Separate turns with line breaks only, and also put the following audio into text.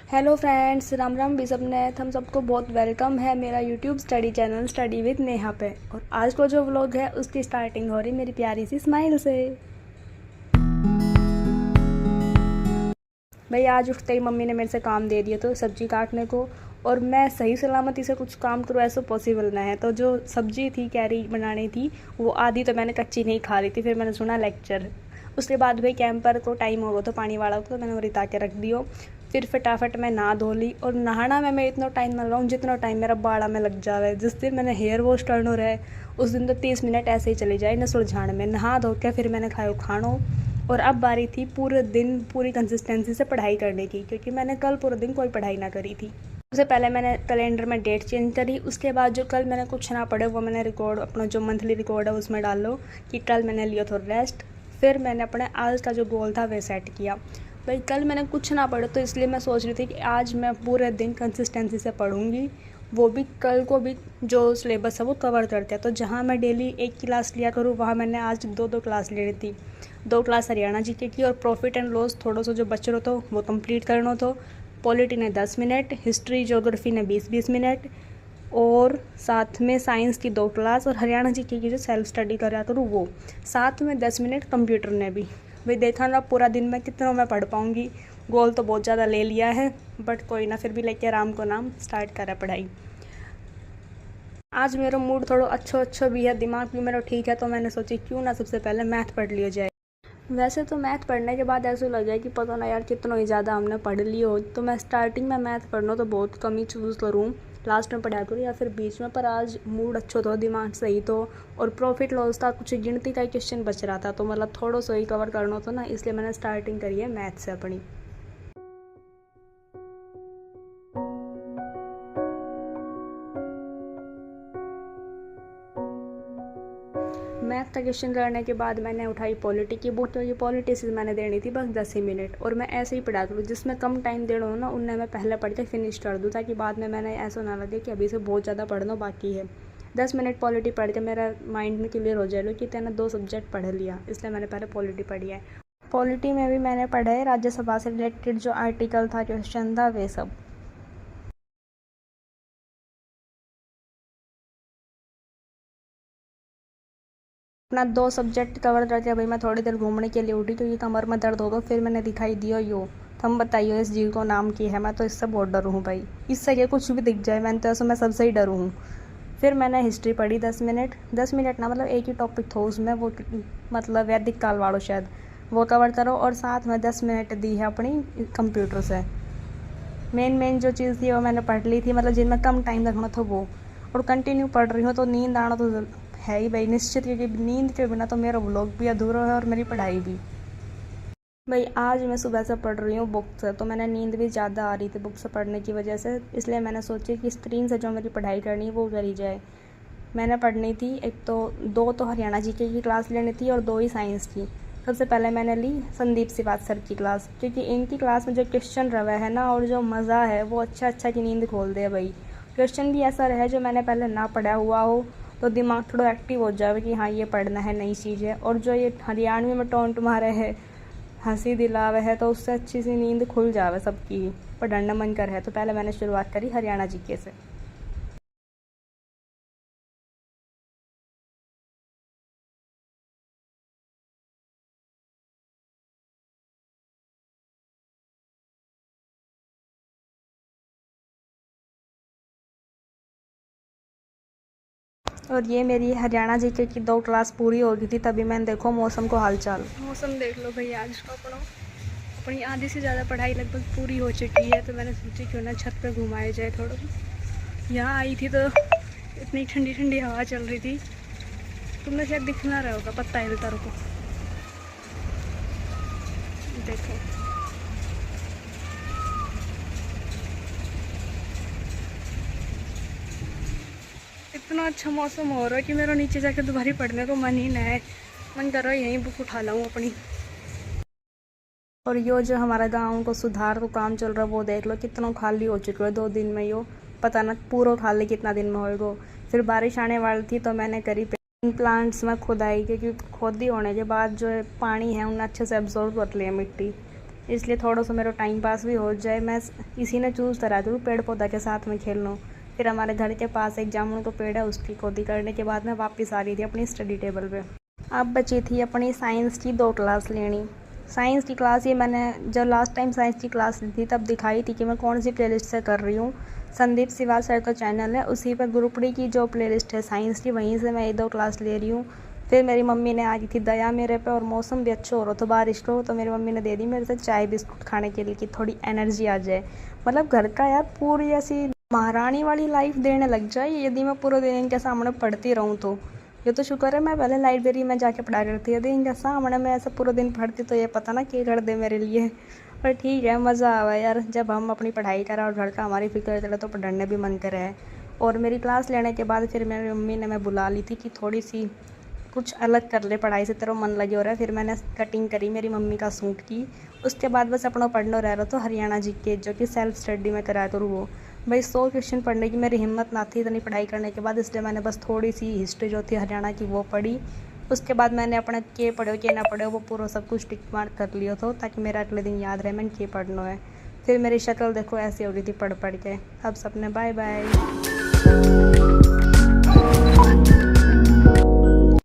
Hello friends, Ram Ram भी सबने। हम सबको बहुत वेलकम है मेरा YouTube study channel study with Neha पे। और आज को जो व्लॉग है उसकी स्टार्टिंग हो रही मेरी प्यारी सी स्माइल से। भाई आज उठते ही मम्मी ने मेरे से काम दे दिया तो सब्जी काटने को, और मैं सही सलामती से कुछ काम करूँ ऐसा पॉसिबल ना है। तो जो सब्जी थी कैरी बनानी थी वो आधी तो मैंने कच्ची नहीं खा रही थी। फिर मैंने सुना लेक्चर। उसके बाद भाई कैंपर को टाइम हो गया तो पानी वाला को, तो मैंने वो रिता के रख दियो। फिर फटाफट मैं नहा धो ली। और नहाना में मैं इतना टाइम ना लगाऊँ जितना टाइम मेरा बाड़ा में लग जावे। जिस दिन मैंने हेयर वॉश करना रहे उस दिन तो 30 मिनट ऐसे ही चले जाए न सुलझाने में। नहा धो के फिर मैंने खाया खानो। और अब बारी थी पूरे दिन पूरी कंसिस्टेंसी से पढ़ाई करने की, क्योंकि मैंने कल पूरे दिन कोई पढ़ाई ना करी थी। सबसे पहले मैंने कैलेंडर में डेट चेंज करी। उसके बाद जो कल मैंने कुछ ना पढ़े वो मैंने रिकॉर्ड, अपना जो मंथली रिकॉर्ड है उसमें डाल लो कि कल मैंने लिया था रेस्ट। फिर मैंने अपने आज का जो गोल था वह सेट किया। भाई कल मैंने कुछ ना पढ़ा तो इसलिए मैं सोच रही थी कि आज मैं पूरे दिन कंसिस्टेंसी से पढ़ूंगी, वो भी कल को भी जो सिलेबस है वो कवर करते हैं। तो जहाँ मैं डेली एक क्लास लिया करूँ वहाँ मैंने आज दो क्लास ले रही थी। 2 क्लास हरियाणा जीके की और प्रॉफिट एंड लॉस थोड़ा सा जो बच रहा था वो कंप्लीट करना था। पॉलिटी ने 10 मिनट, हिस्ट्री ज्योग्राफी ने 20-20 मिनट, और साथ में साइंस की 2 क्लास और हरियाणा जीके की जो सेल्फ स्टडी कर रहा करूँ वो। साथ में 10 मिनट कंप्यूटर ने भी। भाई देखा ना पूरा दिन में कितना मैं पढ़ पाऊँगी। गोल तो बहुत ज़्यादा ले लिया है बट कोई ना, फिर भी लेके आराम को नाम स्टार्ट करा पढ़ाई। आज मेरा मूड थोड़ा अच्छा भी है, दिमाग भी मेरा ठीक है, तो मैंने सोची क्यों ना सबसे पहले मैथ पढ़ लिया जाए। वैसे तो मैथ पढ़ने के बाद ऐसा लग जाए कि पता ना यार कितना ही ज़्यादा हमने पढ़ लिया हो। तो मैं स्टार्टिंग में मैथ पढ़ना तो बहुत कम ही चूज़ करूँ, लास्ट में पढ़ा करूँ या फिर बीच में। पर आज मूड अच्छा तो, दिमाग सही तो, और प्रॉफिट लॉस था, कुछ गिनती का क्वेश्चन बच रहा था तो मतलब थोड़ा सा ही कवर करना था ना, इसलिए मैंने स्टार्टिंग करी है मैथ से अपनी। मैथ का क्वेश्चन करने के बाद मैंने उठाई पॉलिटी की बुक, तो ये पॉलिटी से मैंने देनी थी बस 10 ही मिनट। और मैं ऐसे ही पढ़ा करूँ, जिसमें कम टाइम देना हो ना उनने मैं पहले पढ़ के फिनिश कर दूँ, ताकि बाद में मैंने ऐसा ना लगे कि अभी से बहुत ज़्यादा पढ़ना बाकी है। 10 मिनट पॉलिटी पढ़ के मेरा माइंड में क्लियर हो जाएगा कि तेने 2 सब्जेक्ट पढ़ लिया, इसलिए मैंने पहले पॉलिटी पढ़ी है। पॉलिटी में भी मैंने पढ़ा है राज्यसभा से रिलेटेड जो आर्टिकल था, क्वेश्चन था, वे सब। अपना 2 सब्जेक्ट कवर करके भाई मैं थोड़ी देर घूमने के लिए उठी, क्योंकि कमर में दर्द होगा। फिर मैंने दिखाई दिया यो, तुम बताइए इस जीव को नाम की है। मैं तो इससे बहुत डरू हूँ भाई, इससे क्या कुछ भी दिख जाए, मैंने तो ऐसा, मैं सबसे ही डरू हूँ। फिर मैंने हिस्ट्री पढ़ी 10 मिनट ना, मतलब एक ही टॉपिक था उसमें, वो मतलब वैदिक काल वालों शायद, वो कवर करो। और साथ में 10 मिनट दी है अपनी कंप्यूटर से। मेन जो चीज़ थी वो मैंने पढ़ ली थी, मतलब जिनमें कम टाइम रखना था वो। और कंटिन्यू पढ़ रही हूँ तो नींद आना तो है ही भाई निश्चित, क्योंकि नींद के बिना तो मेरा व्लॉग भी अधूरा है और मेरी पढ़ाई भी। भाई आज मैं सुबह से पढ़ रही हूँ बुक से, तो मैंने नींद भी ज़्यादा आ रही थी बुक से पढ़ने की वजह से, इसलिए मैंने सोची कि स्क्रीन से जो मेरी पढ़ाई करनी है वो करी जाए। मैंने पढ़नी थी एक तो 2 तो हरियाणा जीके की क्लास लेनी थी और 2 ही साइंस की। सबसे पहले मैंने ली संदीप श्रीवास्तव की क्लास, क्योंकि इनकी क्लास में जो क्वेश्चन रहा है ना और जो मज़ा है वो अच्छा की नींद खोल दे भाई। क्वेश्चन भी ऐसा रहे जो मैंने पहले ना पढ़ा हुआ हो, तो दिमाग थोड़ा एक्टिव हो जाए कि हाँ ये पढ़ना है, नई चीज़ है। और जो ये हरियाणवी में टोंट मारे है, हंसी दिलावे है, तो उससे अच्छी सी नींद खुल जावे सबकी, पढ़ना मन कर है। तो पहले मैंने शुरुआत करी हरियाणा जीके से। और ये मेरी हरियाणा जीके की 2 क्लास पूरी हो गई थी, तभी मैंने देखो मौसम को हालचाल, मौसम देख लो भाई। आज का अपनी आधी से ज़्यादा पढ़ाई लगभग पूरी हो चुकी है, तो मैंने सोची क्यों ना छत पे घुमाया जाए थोड़ा। यहाँ आई थी तो इतनी ठंडी ठंडी हवा चल रही थी, तुमने शायद दिख ना रहा होगा, पत्ता हिलता रुको देखो। इतना अच्छा मौसम हो रहा है कि मेरा नीचे जाके दोबारा पढ़ने को मन ही नहीं है। मन कर रहा है यहीं बुक उठा लाऊं अपनी। और यो जो हमारा गांव को सुधार को काम चल रहा है वो देख लो कितना खाली हो चुका है 2 दिन में। यो पता ना पूरा खाली कितना दिन में होएगा। फिर बारिश आने वाली थी तो मैंने करी प्लांट्स में खुदाई, क्योंकि खुदी होने के बाद जो पानी है उन्हें अच्छे से एब्जॉर्व कर लिया मिट्टी। इसलिए थोड़ा सा मेरा टाइम पास भी हो जाए। मैं इसी ने चूज़ करा दूँ पेड़ पौधा के साथ में खेल लूँ। फिर हमारे घर के पास एक जामुन का पेड़ है, उसकी खोदी करने के बाद मैं वापस आ रही थी अपनी स्टडी टेबल पे। अब बची थी अपनी साइंस की 2 क्लास लेनी। साइंस की क्लास ये मैंने जब लास्ट टाइम साइंस की क्लास ली थी तब दिखाई थी कि मैं कौन सी प्लेलिस्ट से कर रही हूँ। संदीप सिवाल सर का चैनल है, उसी पर ग्रुप डी की जो प्लेलिस्ट है साइंस की, वहीं से मैं ये 2 क्लास ले रही हूँ। फिर मेरी मम्मी ने आ गई थी दया मेरे पे, और मौसम भी अच्छा हो रहा था बारिश को, तो मेरी मम्मी ने दे दी मेरे से चाय बिस्कुट खाने के लिए कि थोड़ी एनर्जी आ जाए। मतलब घर का यार पूरी ऐसी महारानी वाली लाइफ देने लग जाए यदि मैं पूरे दिन इनके सामने पढ़ती रहूँ तो। ये तो शुक्र है मैं पहले लाइब्रेरी में जाके पढ़ा करती, यदि इनके सामने मैं ऐसा पूरा दिन पढ़ती तो ये पता ना क्या कर दे मेरे लिए। पर ठीक है, मज़ा आवा यार जब हम अपनी पढ़ाई करें और घर का हमारी फिक्र चले तो पढ़ने भी मन करे। और मेरी क्लास लेने के बाद फिर मेरी मम्मी ने मैं बुला ली थी कि थोड़ी सी कुछ अलग कर ले, पढ़ाई से तेरा मन लगे हो रहा है। फिर मैंने कटिंग करी मेरी मम्मी का सूट की। उसके बाद बस अपना पढ़ना रह रहा तो हरियाणा जीके जो कि सेल्फ स्टडी में कराया करूँ वो। भाई 100 क्वेश्चन पढ़ने की मेरी हिम्मत ना थी इतनी पढ़ाई करने के बाद, इसलिए मैंने बस थोड़ी सी हिस्ट्री जो थी हरियाणा की वो पढ़ी। उसके बाद मैंने अपना के पढ़ो के ना पढ़ो वो पूरा सब कुछ टिक मार्क कर लिया था ताकि मेरा अगले दिन याद रहे मैंने के पढ़ना है। फिर मेरी शक्ल देखो ऐसी हो रही थी पढ़ पढ़ के। अब सबने बाय बाय।